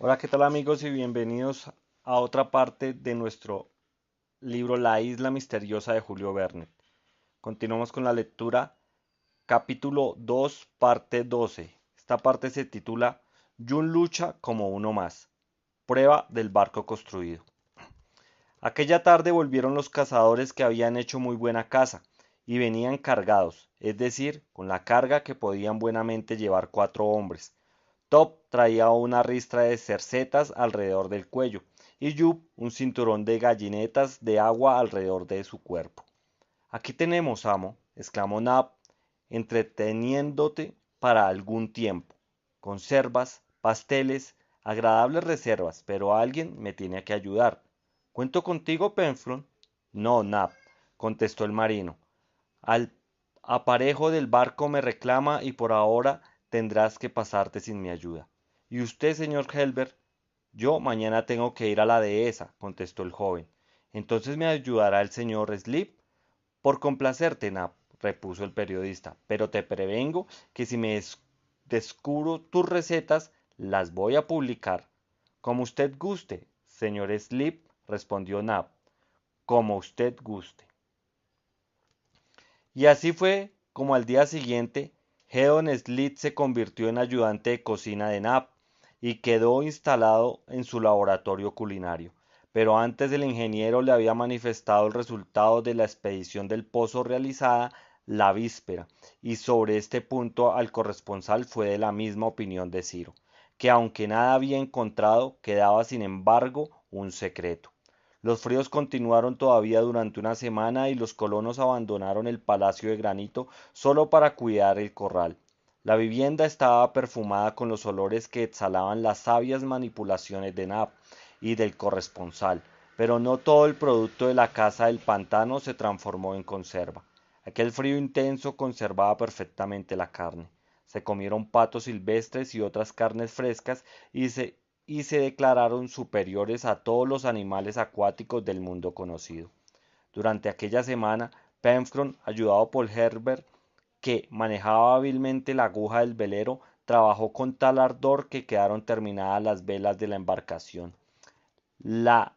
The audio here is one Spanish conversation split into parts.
Hola, ¿qué tal amigos y bienvenidos a otra parte de nuestro libro La isla misteriosa de Julio Verne? Continuamos con la lectura, capítulo 2, parte 12. Esta parte se titula Jun lucha como uno más. Prueba del barco construido. Aquella tarde volvieron los cazadores que habían hecho muy buena caza y venían cargados, es decir, con la carga que podían buenamente llevar 4 hombres. Top traía una ristra de cercetas alrededor del cuello y Jup un cinturón de gallinetas de agua alrededor de su cuerpo. Aquí tenemos, amo, exclamó Nab, entreteniéndote para algún tiempo. Conservas, pasteles, agradables reservas, pero alguien me tiene que ayudar. ¿Cuento contigo, Penflon? No, Nab, contestó el marino. Al aparejo del barco me reclama y por ahora tendrás que pasarte sin mi ayuda. ¿Y usted, señor Helber? Yo mañana tengo que ir a la dehesa, contestó el joven. ¿Entonces me ayudará el señor Slip? Por complacerte, Nap, repuso el periodista, pero te prevengo que si descubro tus recetas, las voy a publicar. Como usted guste, señor Slip, respondió Nap, como usted guste. Y así fue como al día siguiente, Gedeon Slit se convirtió en ayudante de cocina de Nap y quedó instalado en su laboratorio culinario. Pero antes el ingeniero le había manifestado el resultado de la expedición del pozo realizada la víspera, y sobre este punto al corresponsal fue de la misma opinión de Ciro, que aunque nada había encontrado, quedaba sin embargo un secreto. Los fríos continuaron todavía durante una semana y los colonos abandonaron el palacio de granito solo para cuidar el corral. La vivienda estaba perfumada con los olores que exhalaban las sabias manipulaciones de Nab y del corresponsal, pero no todo el producto de la casa del pantano se transformó en conserva. Aquel frío intenso conservaba perfectamente la carne. Se comieron patos silvestres y otras carnes frescas y se declararon superiores a todos los animales acuáticos del mundo conocido. Durante aquella semana, Penfron, ayudado por Herbert, que manejaba hábilmente la aguja del velero, trabajó con tal ardor que quedaron terminadas las velas de la embarcación. La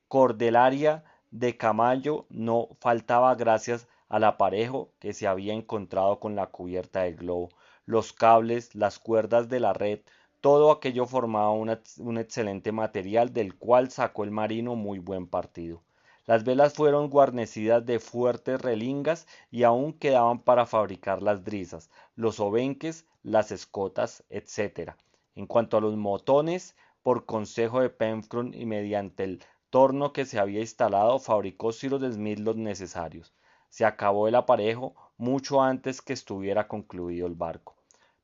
Cordelaria de Camayo no faltaba gracias al aparejo que se había encontrado con la cubierta del globo, los cables, las cuerdas de la red, todo aquello formaba un excelente material del cual sacó el marino muy buen partido. Las velas fueron guarnecidas de fuertes relingas y aún quedaban para fabricar las drisas, los obenques, las escotas, etc. En cuanto a los motones, por consejo de Penfron y mediante el torno que se había instalado, fabricó Cyrus Smith los necesarios. Se acabó el aparejo mucho antes que estuviera concluido el barco.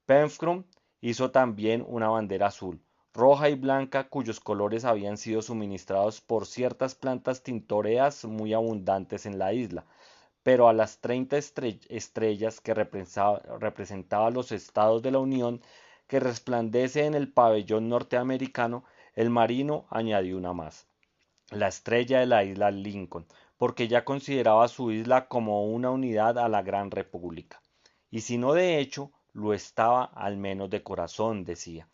Penfron hizo también una bandera azul, roja y blanca cuyos colores habían sido suministrados por ciertas plantas tintoreas muy abundantes en la isla, pero a las 30 estrellas que representaban los estados de la Unión que resplandece en el pabellón norteamericano, el marino añadió una más, la estrella de la isla Lincoln, porque ya consideraba su isla como una unidad a la gran república. Y si no de hecho, lo estaba al menos de corazón, decía.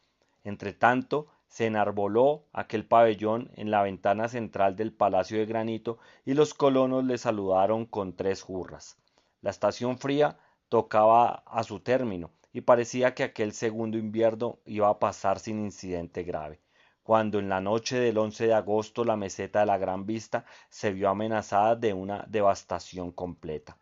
Entretanto, se enarboló aquel pabellón en la ventana central del Palacio de Granito y los colonos le saludaron con 3 hurras. La estación fría tocaba a su término y parecía que aquel segundo invierno iba a pasar sin incidente grave cuando en la noche del 11 de agosto la meseta de la Gran Vista se vio amenazada de una devastación completa.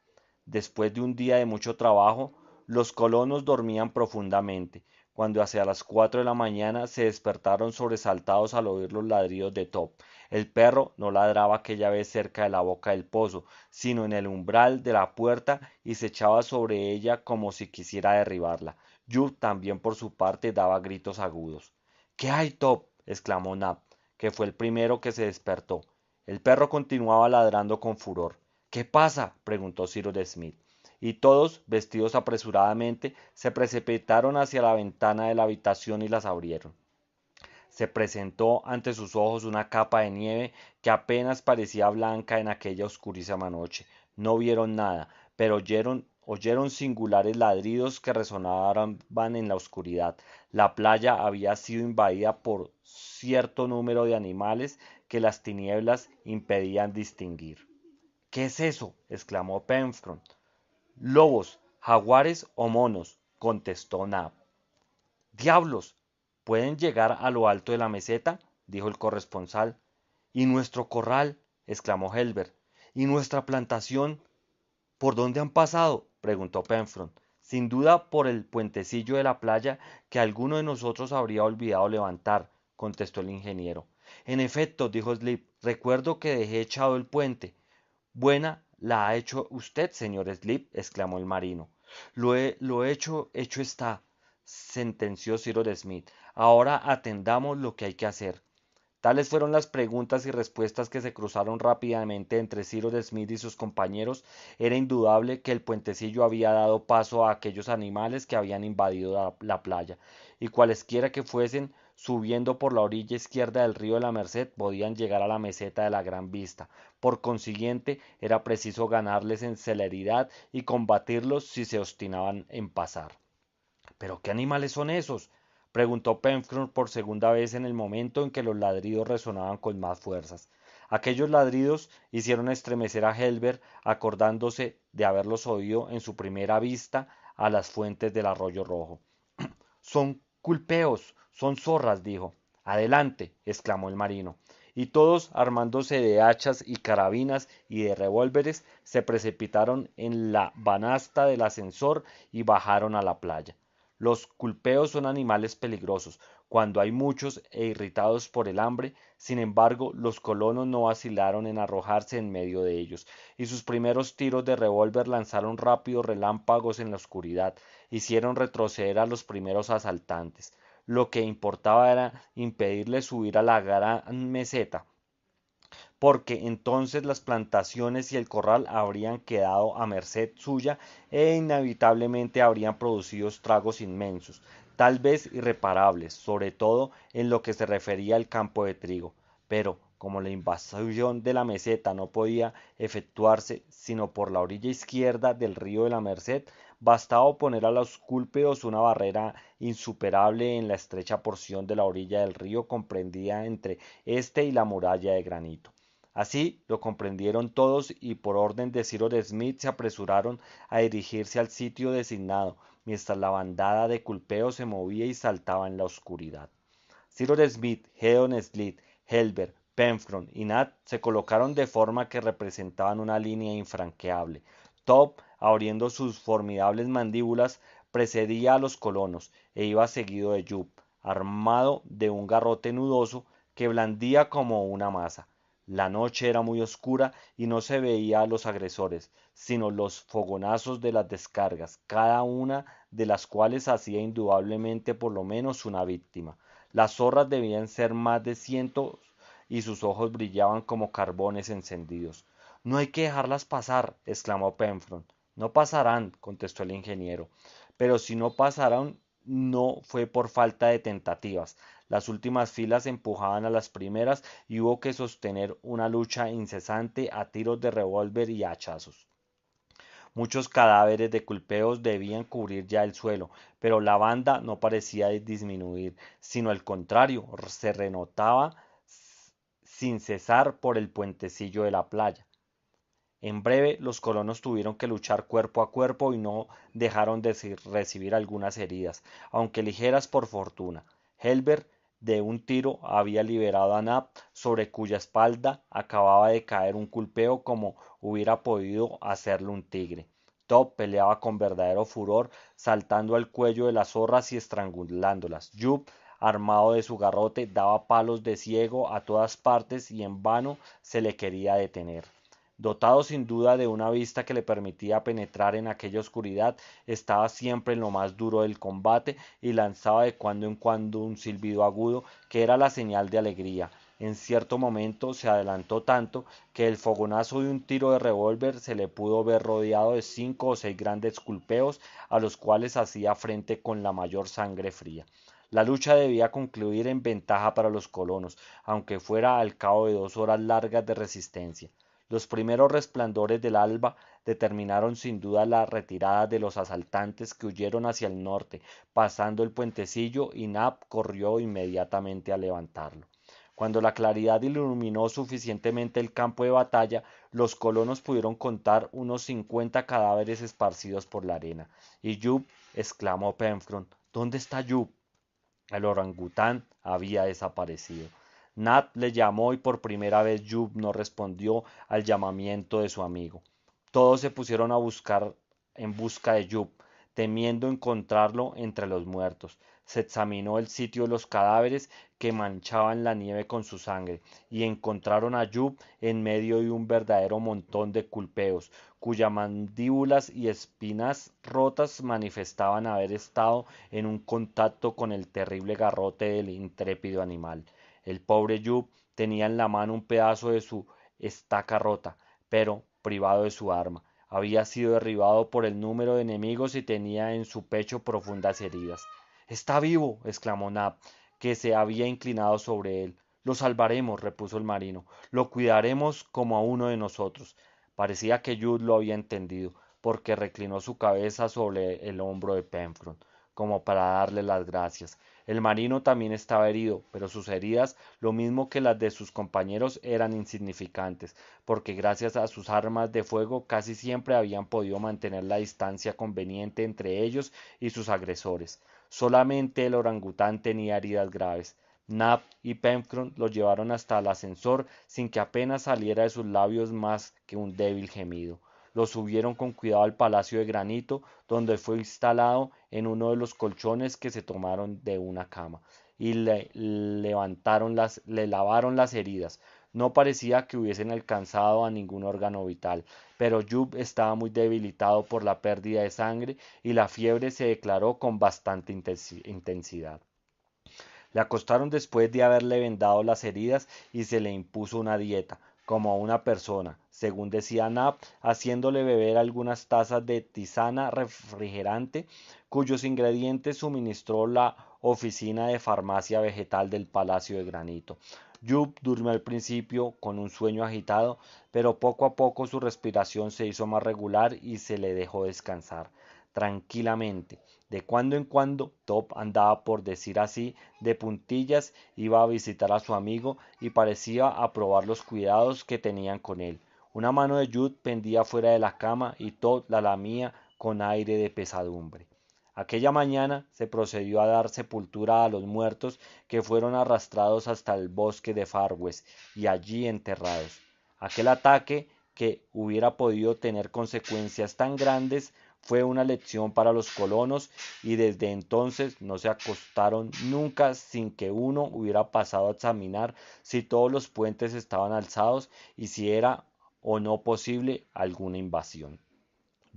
Después de un día de mucho trabajo, los colonos dormían profundamente, cuando hacia las 4 de la mañana se despertaron sobresaltados al oír los ladridos de Top. El perro no ladraba aquella vez cerca de la boca del pozo, sino en el umbral de la puerta y se echaba sobre ella como si quisiera derribarla. Jup también por su parte daba gritos agudos. ¿Qué hay, Top? Exclamó Nab, que fue el primero que se despertó. El perro continuaba ladrando con furor. ¿Qué pasa? Preguntó Cyrus Smith. Y todos, vestidos apresuradamente, se precipitaron hacia la ventana de la habitación y las abrieron. Se presentó ante sus ojos una capa de nieve que apenas parecía blanca en aquella oscurísima noche. No vieron nada, pero oyeron singulares ladridos que resonaban en la oscuridad. La playa había sido invadida por cierto número de animales que las tinieblas impedían distinguir. ¿Qué es eso?, exclamó Pencroff. Lobos, jaguares o monos, contestó Nab. ¡Diablos! ¿Pueden llegar a lo alto de la meseta?, dijo el corresponsal. ¿Y nuestro corral?, exclamó Helber. ¿Y nuestra plantación? ¿Por dónde han pasado?, preguntó Pencroff. Sin duda por el puentecillo de la playa que alguno de nosotros habría olvidado levantar, contestó el ingeniero. En efecto, dijo Slip, recuerdo que dejé echado el puente. Buena la ha hecho usted, señor Slip, exclamó el marino. Lo hecho está, sentenció Cyrus Smith. Ahora atendamos lo que hay que hacer. Tales fueron las preguntas y respuestas que se cruzaron rápidamente entre Cyrus Smith y sus compañeros. Era indudable que el puentecillo había dado paso a aquellos animales que habían invadido la playa, y cualesquiera que fuesen, subiendo por la orilla izquierda del río de la Merced, podían llegar a la meseta de la Gran Vista. Por consiguiente, era preciso ganarles en celeridad y combatirlos si se obstinaban en pasar. ¿Pero qué animales son esos?, preguntó Pencroff por segunda vez en el momento en que los ladridos resonaban con más fuerzas. Aquellos ladridos hicieron estremecer a Helber, acordándose de haberlos oído en su primera vista a las fuentes del arroyo rojo. Son culpeos, son zorras, dijo. Adelante, exclamó el marino. Y todos, armándose de hachas y carabinas y de revólveres, se precipitaron en la banasta del ascensor y bajaron a la playa. Los culpeos son animales peligrosos cuando hay muchos e irritados por el hambre. Sin embargo, los colonos no vacilaron en arrojarse en medio de ellos, y sus primeros tiros de revólver lanzaron rápidos relámpagos en la oscuridad, hicieron retroceder a los primeros asaltantes. Lo que importaba era impedirles subir a la gran meseta, porque entonces las plantaciones y el corral habrían quedado a merced suya e inevitablemente habrían producido estragos inmensos, tal vez irreparables, sobre todo en lo que se refería al campo de trigo. Pero, como la invasión de la meseta no podía efectuarse sino por la orilla izquierda del río de la Merced, bastaba oponer a los cúlpeos una barrera insuperable en la estrecha porción de la orilla del río comprendida entre éste y la muralla de granito. Así lo comprendieron todos y por orden de Cyrus Smith se apresuraron a dirigirse al sitio designado, mientras la bandada de culpeos se movía y saltaba en la oscuridad. Cyrus Smith, Gédon Spilett, Helber, Pencroff y Nat se colocaron de forma que representaban una línea infranqueable. Top, abriendo sus formidables mandíbulas, precedía a los colonos e iba seguido de Jup, armado de un garrote nudoso que blandía como una maza. La noche era muy oscura y no se veía a los agresores, sino los fogonazos de las descargas, cada una de las cuales hacía indudablemente por lo menos una víctima. Las zorras debían ser más de cientos y sus ojos brillaban como carbones encendidos. No hay que dejarlas pasar, exclamó Pencroff. No pasarán, contestó el ingeniero. Pero si no pasaron, no fue por falta de tentativas. Las últimas filas empujaban a las primeras y hubo que sostener una lucha incesante a tiros de revólver y hachazos. Muchos cadáveres de culpeos debían cubrir ya el suelo, pero la banda no parecía disminuir, sino al contrario, se renotaba sin cesar por el puentecillo de la playa. En breve, los colonos tuvieron que luchar cuerpo a cuerpo y no dejaron de recibir algunas heridas, aunque ligeras por fortuna. Helber, de un tiro, había liberado a Nab, sobre cuya espalda acababa de caer un culpeo como hubiera podido hacerlo un tigre. Top peleaba con verdadero furor, saltando al cuello de las zorras y estrangulándolas. Jup, armado de su garrote, daba palos de ciego a todas partes y en vano se le quería detener. Dotado sin duda de una vista que le permitía penetrar en aquella oscuridad, estaba siempre en lo más duro del combate y lanzaba de cuando en cuando un silbido agudo que era la señal de alegría. En cierto momento se adelantó tanto que el fogonazo de un tiro de revólver se le pudo ver rodeado de 5 o 6 grandes culpeos a los cuales hacía frente con la mayor sangre fría. La lucha debía concluir en ventaja para los colonos, aunque fuera al cabo de 2 horas largas de resistencia. Los primeros resplandores del alba determinaron sin duda la retirada de los asaltantes que huyeron hacia el norte, pasando el puentecillo, y Nab corrió inmediatamente a levantarlo. Cuando la claridad iluminó suficientemente el campo de batalla, los colonos pudieron contar unos 50 cadáveres esparcidos por la arena. Y Jup, exclamó Pencroff, ¿dónde está Jup? El orangután había desaparecido. Nat le llamó y por primera vez Jup no respondió al llamamiento de su amigo. Todos se pusieron a buscar en busca de Jup, temiendo encontrarlo entre los muertos. Se examinó el sitio de los cadáveres que manchaban la nieve con su sangre, y encontraron a Jup en medio de un verdadero montón de culpeos, cuyas mandíbulas y espinas rotas manifestaban haber estado en un contacto con el terrible garrote del intrépido animal. El pobre Jup tenía en la mano un pedazo de su estaca rota, pero privado de su arma. Había sido derribado por el número de enemigos y tenía en su pecho profundas heridas. Está vivo, exclamó Nab, que se había inclinado sobre él. Lo salvaremos, repuso el marino. Lo cuidaremos como a uno de nosotros. Parecía que Jude lo había entendido, porque reclinó su cabeza sobre el hombro de Pencroff, como para darle las gracias. El marino también estaba herido, pero sus heridas, lo mismo que las de sus compañeros, eran insignificantes, porque gracias a sus armas de fuego casi siempre habían podido mantener la distancia conveniente entre ellos y sus agresores. Solamente el orangután tenía heridas graves. Nab y Pencroff lo llevaron hasta el ascensor sin que apenas saliera de sus labios más que un débil gemido. Lo subieron con cuidado al palacio de granito, donde fue instalado en uno de los colchones que se tomaron de una cama, y le lavaron las heridas. No parecía que hubiesen alcanzado a ningún órgano vital, pero Jup estaba muy debilitado por la pérdida de sangre y la fiebre se declaró con bastante intensidad. Le acostaron después de haberle vendado las heridas y se le impuso una dieta, como a una persona, según decía Nab, haciéndole beber algunas tazas de tisana refrigerante, cuyos ingredientes suministró la oficina de farmacia vegetal del Palacio de Granito. Jup durmió al principio con un sueño agitado, pero poco a poco su respiración se hizo más regular y se le dejó descansar tranquilamente. De cuando en cuando, Top andaba, por decir así, de puntillas, iba a visitar a su amigo y parecía aprobar los cuidados que tenían con él. Una mano de Jude pendía fuera de la cama y Top la lamía con aire de pesadumbre. Aquella mañana se procedió a dar sepultura a los muertos que fueron arrastrados hasta el bosque de Far West y allí enterrados. Aquel ataque, que hubiera podido tener consecuencias tan grandes, fue una lección para los colonos y desde entonces no se acostaron nunca sin que uno hubiera pasado a examinar si todos los puentes estaban alzados y si era o no posible alguna invasión.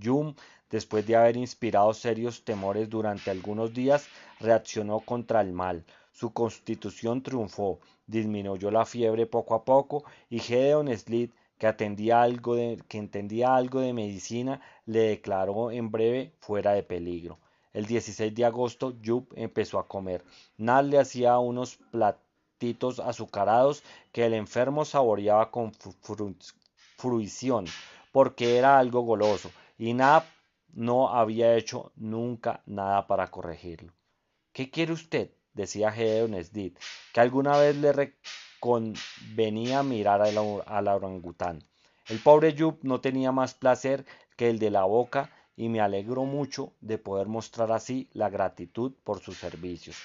Hume, después de haber inspirado serios temores durante algunos días, reaccionó contra el mal. Su constitución triunfó, disminuyó la fiebre poco a poco y Gedeon Smith, que entendía algo de medicina, le declaró en breve fuera de peligro. El 16 de agosto, Jup empezó a comer. Nat le hacía unos platitos azucarados que el enfermo saboreaba con fruición, porque era algo goloso, y Nab no había hecho nunca nada para corregirlo. ¿Qué quiere usted?, decía Gedeon Smith, que alguna vez le convenía mirar al orangután. El pobre Jup no tenía más placer que el de la boca y me alegró mucho de poder mostrar así la gratitud por sus servicios.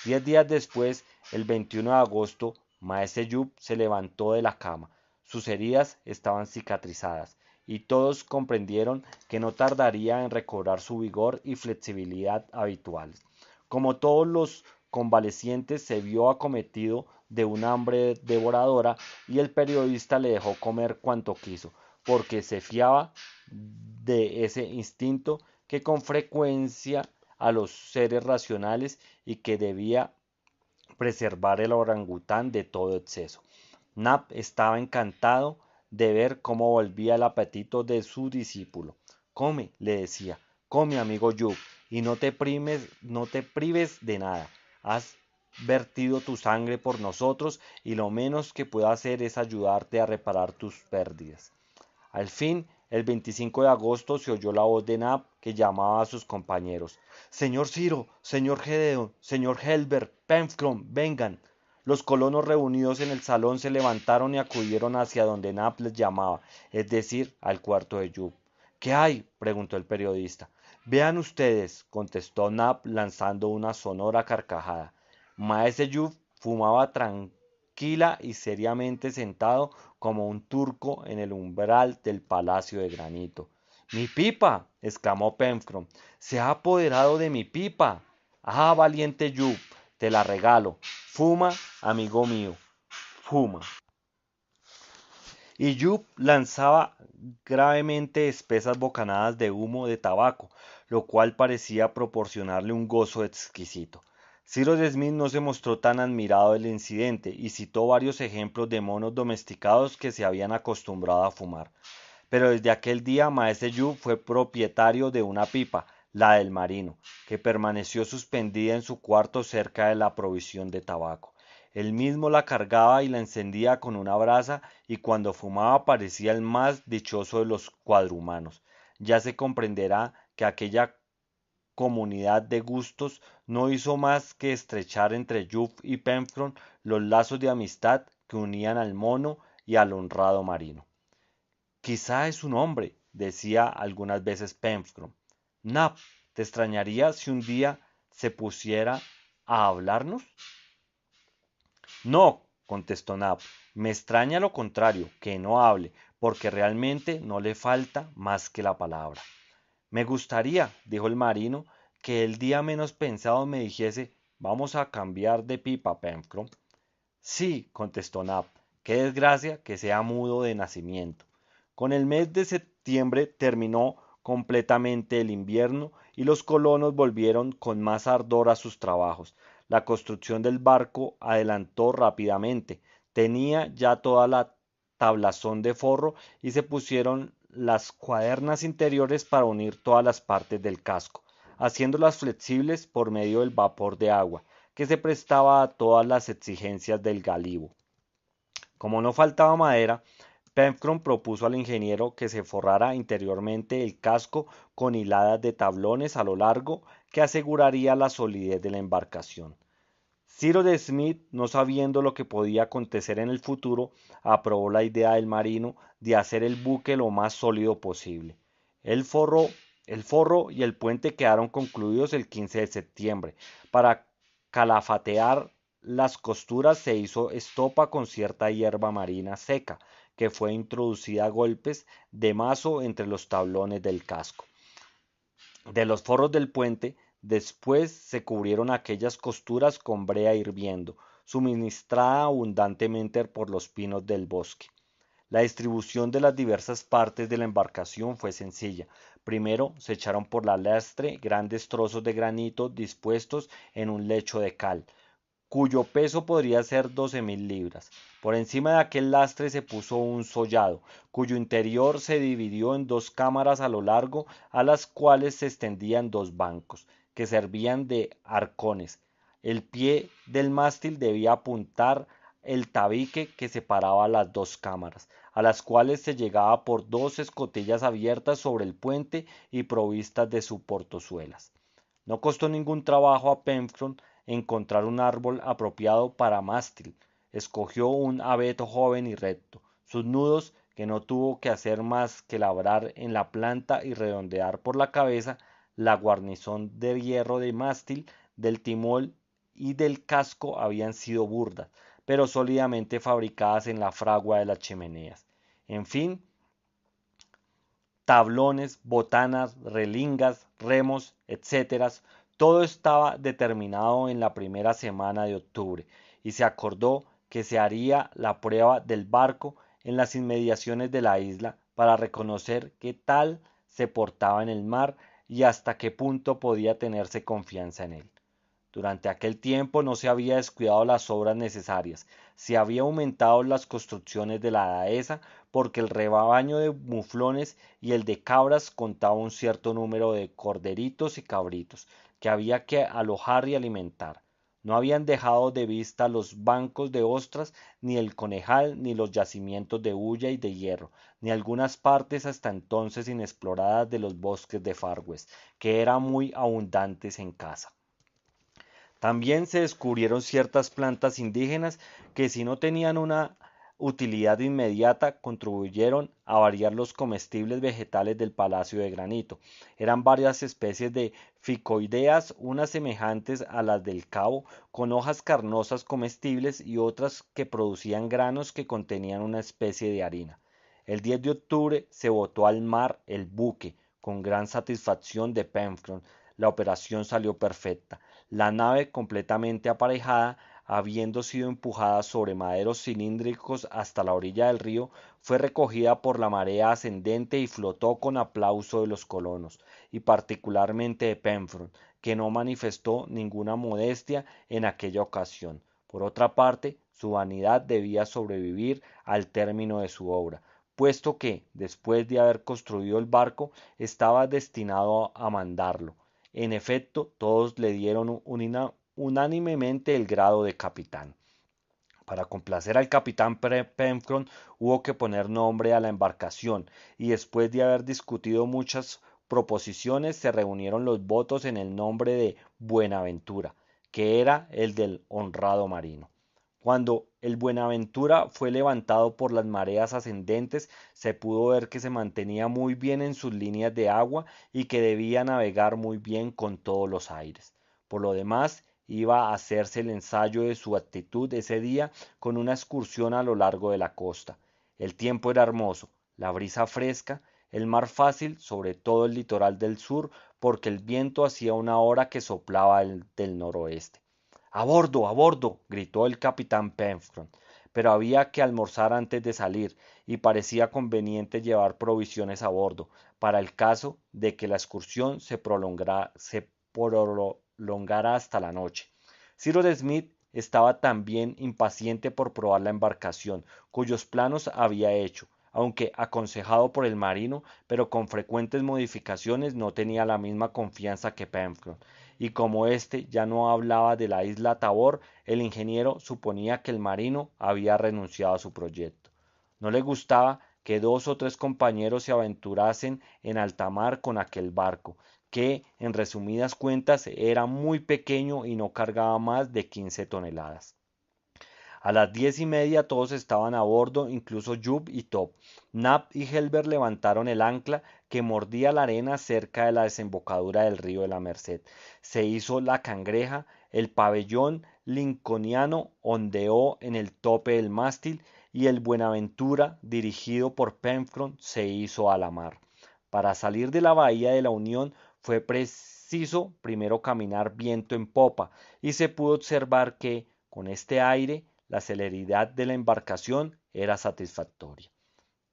10 días después, el 21 de agosto, Maese Jup se levantó de la cama. Sus heridas estaban cicatrizadas y todos comprendieron que no tardaría en recobrar su vigor y flexibilidad habituales. Como todos los convalecientes, se vio acometido de un hambre devoradora y el periodista le dejó comer cuanto quiso, porque se fiaba de ese instinto que con frecuencia a los seres racionales y que debía preservar el orangután de todo exceso. Nab estaba encantado de ver cómo volvía el apetito de su discípulo. Come, le decía, come, amigo Jup, y no te prives de nada. Haz vertido tu sangre por nosotros y lo menos que puedo hacer es ayudarte a reparar tus pérdidas. Al fin, el 25 de agosto se oyó la voz de Nab que llamaba a sus compañeros. Señor Ciro, señor Gedeon, señor Helbert, Pencroff, vengan. Los colonos reunidos en el salón se levantaron y acudieron hacia donde Nab les llamaba, es decir, al cuarto de Jup. ¿Qué hay?, preguntó el periodista. Vean ustedes, contestó Nab lanzando una sonora carcajada. Maese Jup fumaba tranquila y seriamente sentado como un turco en el umbral del palacio de granito. ¡Mi pipa!, exclamó Pencroff. ¡Se ha apoderado de mi pipa! ¡Ah, valiente Jup! Te la regalo. Fuma, amigo mío, fuma. Y Jup lanzaba gravemente espesas bocanadas de humo de tabaco, lo cual parecía proporcionarle un gozo exquisito. Cyrus Smith no se mostró tan admirado del incidente y citó varios ejemplos de monos domesticados que se habían acostumbrado a fumar. Pero desde aquel día Maese Jup fue propietario de una pipa, la del marino, que permaneció suspendida en su cuarto cerca de la provisión de tabaco. Él mismo la cargaba y la encendía con una brasa y cuando fumaba parecía el más dichoso de los cuadrumanos. Ya se comprenderá que aquella comunidad de gustos no hizo más que estrechar entre Jup y Pencroff los lazos de amistad que unían al mono y al honrado marino. Quizá es un hombre, decía algunas veces Pencroff. Nab, ¿te extrañaría si un día se pusiera a hablarnos? No, contestó Nab, me extraña lo contrario, que no hable, porque realmente no le falta más que la palabra. Me gustaría, dijo el marino, que el día menos pensado me dijese, vamos a cambiar de pipa, Pencroff. Sí, contestó Nab, qué desgracia que sea mudo de nacimiento. Con el mes de septiembre terminó completamente el invierno y los colonos volvieron con más ardor a sus trabajos. La construcción del barco adelantó rápidamente. Tenía ya toda la tablazón de forro y se pusieron las cuadernas interiores para unir todas las partes del casco, haciéndolas flexibles por medio del vapor de agua, que se prestaba a todas las exigencias del galivo. Como no faltaba madera, Pencroff propuso al ingeniero que se forrara interiormente el casco con hiladas de tablones a lo largo que aseguraría la solidez de la embarcación. Cyrus Smith, no sabiendo lo que podía acontecer en el futuro, aprobó la idea del marino de hacer el buque lo más sólido posible. El forro, el forro y el puente quedaron concluidos el 15 de septiembre. Para calafatear las costuras se hizo estopa con cierta hierba marina seca, que fue introducida a golpes de mazo entre los tablones del casco. De los forros del puente, después se cubrieron aquellas costuras con brea hirviendo, suministrada abundantemente por los pinos del bosque. La distribución de las diversas partes de la embarcación fue sencilla. Primero se echaron por la lastre grandes trozos de granito dispuestos en un lecho de cal, cuyo peso podría ser 12.000 libras. Por encima de aquel lastre se puso un sollado, cuyo interior se dividió en dos cámaras a lo largo, a las cuales se extendían dos bancos, que servían de arcones. El pie del mástil debía apuntar el tabique que separaba las dos cámaras, a las cuales se llegaba por dos escotillas abiertas sobre el puente y provistas de su portozuelas. No costó ningún trabajo a Pencroff encontrar un árbol apropiado para mástil. Escogió un abeto joven y recto. Sus nudos, que no tuvo que hacer más que labrar en la planta y redondear por la cabeza, la guarnición de hierro de mástil, del timón y del casco habían sido burdas, pero sólidamente fabricadas en la fragua de las chimeneas. En fin, tablones, botanas, relingas, remos, etc. Todo estaba determinado en la primera semana de octubre, y se acordó que se haría la prueba del barco en las inmediaciones de la isla para reconocer qué tal se portaba en el mar y hasta qué punto podía tenerse confianza en él. Durante aquel tiempo no se había descuidado las obras necesarias, se había aumentado las construcciones de la dehesa porque el rebaño de muflones y el de cabras contaba un cierto número de corderitos y cabritos que había que alojar y alimentar. No habían dejado de vista los bancos de ostras, ni el Conejal, ni los yacimientos de hulla y de hierro, ni algunas partes hasta entonces inexploradas de los bosques de Far West, que eran muy abundantes en caza. También se descubrieron ciertas plantas indígenas que, si no tenían una utilidad inmediata, contribuyeron a variar los comestibles vegetales del Palacio de Granito. Eran varias especies de ficoideas, unas semejantes a las del cabo, con hojas carnosas comestibles, y otras que producían granos que contenían una especie de harina. El 10 de octubre se botó al mar el buque, con gran satisfacción de Penfron. La operación salió perfecta. La nave, completamente aparejada, habiendo sido empujada sobre maderos cilíndricos hasta la orilla del río, fue recogida por la marea ascendente y flotó con aplauso de los colonos, y particularmente de Penfron, que no manifestó ninguna modestia en aquella ocasión. Por otra parte, su vanidad debía sobrevivir al término de su obra, puesto que, después de haber construido el barco, estaba destinado a mandarlo. En efecto, todos le dieron unánimemente el grado de capitán. Para complacer al capitán Penfron hubo que poner nombre a la embarcación, y después de haber discutido muchas proposiciones se reunieron los votos en el nombre de Buenaventura, que era el del honrado marino. Cuando el Buenaventura fue levantado por las mareas ascendentes, se pudo ver que se mantenía muy bien en sus líneas de agua y que debía navegar muy bien con todos los aires. Por lo demás, iba a hacerse el ensayo de su actitud ese día con una excursión a lo largo de la costa. El tiempo era hermoso, la brisa fresca, el mar fácil, sobre todo el litoral del sur, porque el viento hacía una hora que soplaba del noroeste. A bordo, gritó el capitán Penfron, pero había que almorzar antes de salir, y parecía conveniente llevar provisiones a bordo, para el caso de que la excursión se prolongara hasta la noche. Cyrus Smith estaba también impaciente por probar la embarcación, cuyos planos había hecho, aunque aconsejado por el marino, pero con frecuentes modificaciones, no tenía la misma confianza que Penfron, y como éste ya no hablaba de la isla Tabor, el ingeniero suponía que el marino había renunciado a su proyecto. No le gustaba que dos o tres compañeros se aventurasen en alta mar con aquel barco, que, en resumidas cuentas, era muy pequeño y no cargaba más de 15 toneladas. A las 10:30 todos estaban a bordo, incluso Jup y Top. Nab y Helber levantaron el ancla que mordía la arena cerca de la desembocadura del río de la Merced. Se hizo la cangreja, el pabellón lincolniano ondeó en el tope del mástil, y el Buenaventura, dirigido por Penfron, se hizo a la mar. Para salir de la bahía de la Unión fue preciso primero caminar viento en popa, y se pudo observar que, con este aire, la celeridad de la embarcación era satisfactoria.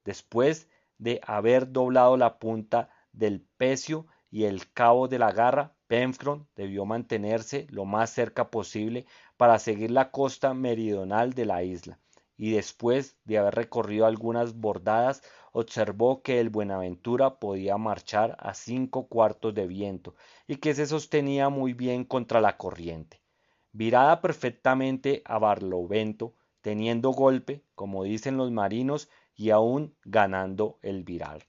Después de haber doblado la punta del pecio y el cabo de la garra, Penfron debió mantenerse lo más cerca posible para seguir la costa meridional de la isla, y después de haber recorrido algunas bordadas, observó que el Buenaventura podía marchar a 5 cuartos de viento y que se sostenía muy bien contra la corriente. Virada perfectamente a barlovento, teniendo golpe, como dicen los marinos, y aún ganando el viral.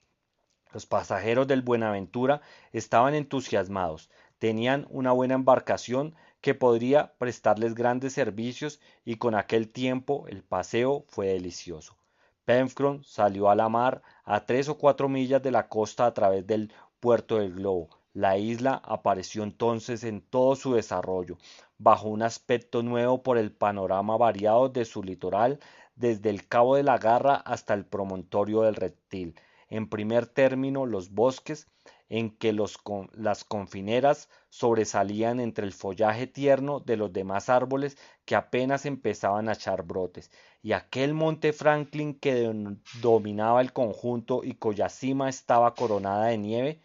Los pasajeros del Buenaventura estaban entusiasmados, tenían una buena embarcación que podría prestarles grandes servicios, y con aquel tiempo el paseo fue delicioso. Penfron salió a la mar a 3 o 4 millas de la costa a través del puerto del Globo. La isla apareció entonces en todo su desarrollo, bajo un aspecto nuevo por el panorama variado de su litoral, desde el cabo de la Garra hasta el promontorio del Reptil. En primer término, los bosques, en que las confineras sobresalían entre el follaje tierno de los demás árboles que apenas empezaban a echar brotes, y aquel monte Franklin que dominaba el conjunto y cuya cima estaba coronada de nieve.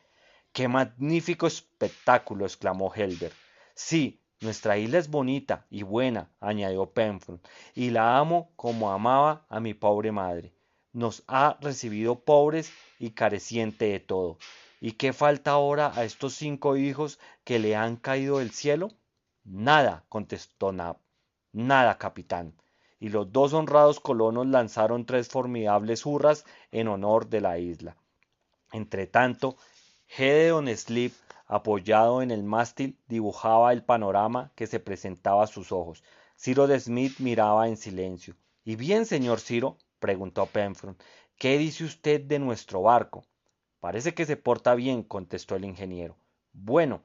¡Qué magnífico espectáculo! Exclamó Helber. Sí, nuestra isla es bonita y buena, añadió Penfron, y la amo como amaba a mi pobre madre. Nos ha recibido pobres y careciente de todo. ¿Y qué falta ahora a estos 5 hijos que le han caído del cielo? Nada, contestó Nab. Nada, capitán. Y los dos honrados colonos lanzaron 3 formidables hurras en honor de la isla. Entretanto, Gedeon Sleep, apoyado en el mástil, dibujaba el panorama que se presentaba a sus ojos. Cyrus Smith miraba en silencio. ¿Y bien, señor Ciro? Preguntó Penfron. ¿Qué dice usted de nuestro barco? Parece que se porta bien, contestó el ingeniero. Bueno,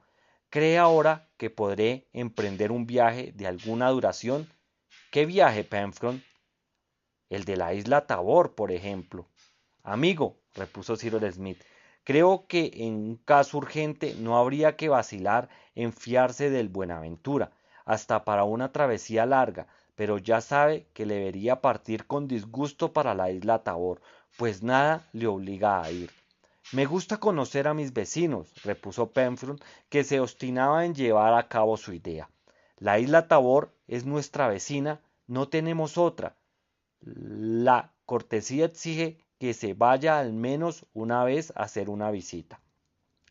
¿cree ahora que podré emprender un viaje de alguna duración? ¿Qué viaje, Penfron? El de la isla Tabor, por ejemplo. Amigo, repuso Cyrus Smith, creo que en un caso urgente no habría que vacilar en fiarse del Buenaventura, hasta para una travesía larga, pero ya sabe que debería partir con disgusto para la isla Tabor, pues nada le obliga a ir. Me gusta conocer a mis vecinos, repuso Penfron, que se obstinaba en llevar a cabo su idea. La isla Tabor es nuestra vecina, no tenemos otra. La cortesía exige que se vaya al menos una vez a hacer una visita.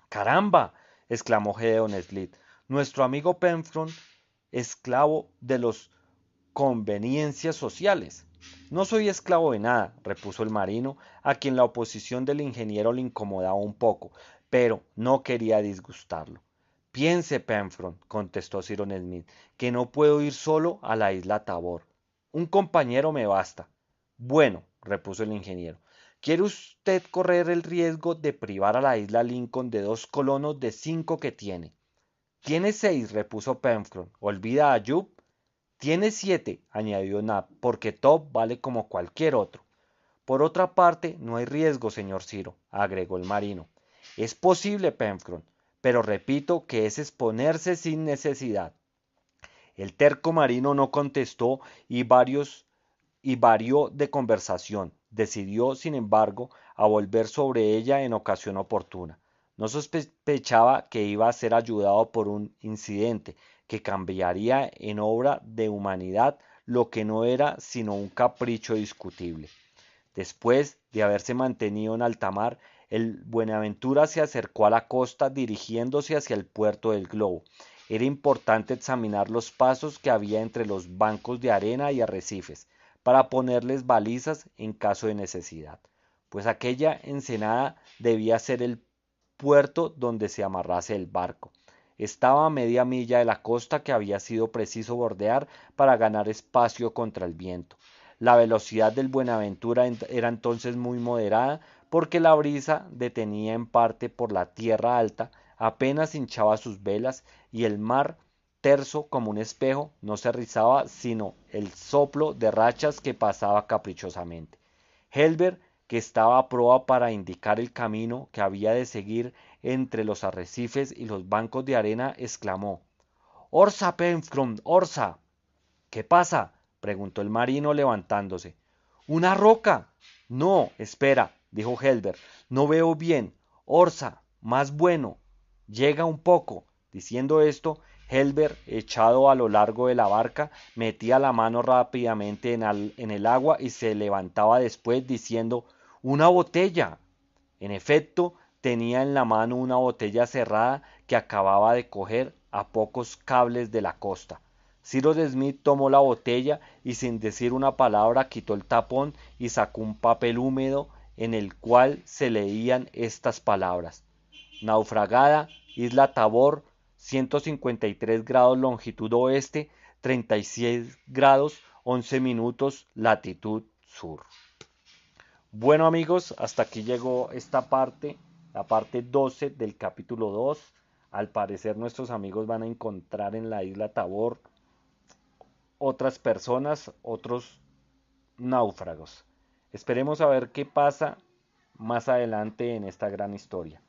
¡Caramba! Exclamó Gedeon Spilett. Nuestro amigo Penfron, esclavo de las conveniencias sociales. No soy esclavo de nada, repuso el marino, a quien la oposición del ingeniero le incomodaba un poco, pero no quería disgustarlo. Piense, Penfron, contestó Cyrus Smith, que no puedo ir solo a la isla Tabor. Un compañero me basta. Bueno, repuso el ingeniero, ¿quiere usted correr el riesgo de privar a la isla Lincoln de 2 colonos de 5 que tiene? Tiene 6, repuso Penfron. ¿Olvida a Jup? Tiene 7, añadió Nab, porque Top vale como cualquier otro. Por otra parte, no hay riesgo, señor Ciro, agregó el marino. Es posible, Penfron, pero repito que es exponerse sin necesidad. El terco marino no contestó y varió de conversación. Decidió, sin embargo, a volver sobre ella en ocasión oportuna. No sospechaba que iba a ser ayudado por un incidente que cambiaría en obra de humanidad lo que no era sino un capricho discutible. Después de haberse mantenido en alta mar, el Buenaventura se acercó a la costa dirigiéndose hacia el puerto del globo. Era importante examinar los pasos que había entre los bancos de arena y arrecifes, para ponerles balizas en caso de necesidad, pues aquella ensenada debía ser el puerto donde se amarrase el barco. Estaba a media milla de la costa que había sido preciso bordear para ganar espacio contra el viento. La velocidad del Buenaventura era entonces muy moderada porque la brisa, detenida en parte por la tierra alta, apenas hinchaba sus velas y el mar, terso como un espejo, no se rizaba sino el soplo de rachas que pasaba caprichosamente. Helber, que estaba a proa para indicar el camino que había de seguir entre los arrecifes y los bancos de arena, exclamó: «¡Orsa, Penfron! ¡Orsa!». «¿Qué pasa?», preguntó el marino levantándose. «¡Una roca!». «No, espera», dijo Helber, «no veo bien. Orsa, más bueno. Llega un poco». Diciendo esto, Helber, echado a lo largo de la barca, metía la mano rápidamente en el agua y se levantaba después diciendo: «¡Una botella!». En efecto, tenía en la mano una botella cerrada que acababa de coger a pocos cables de la costa. Cyrus Smith tomó la botella y sin decir una palabra quitó el tapón y sacó un papel húmedo en el cual se leían estas palabras: «Naufragada, Isla Tabor, 153 grados longitud oeste, 36 grados 11 minutos latitud sur». Bueno, amigos, hasta aquí llegó esta parte, la parte 12 del capítulo 2. Al parecer nuestros amigos van a encontrar en la isla Tabor otras personas, otros náufragos. Esperemos a ver qué pasa más adelante en esta gran historia.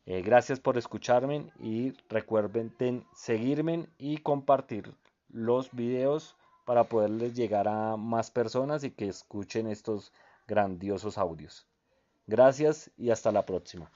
Gracias por escucharme y recuerden seguirme y compartir los videos para poderles llegar a más personas y que escuchen estos grandiosos audios. Gracias y hasta la próxima.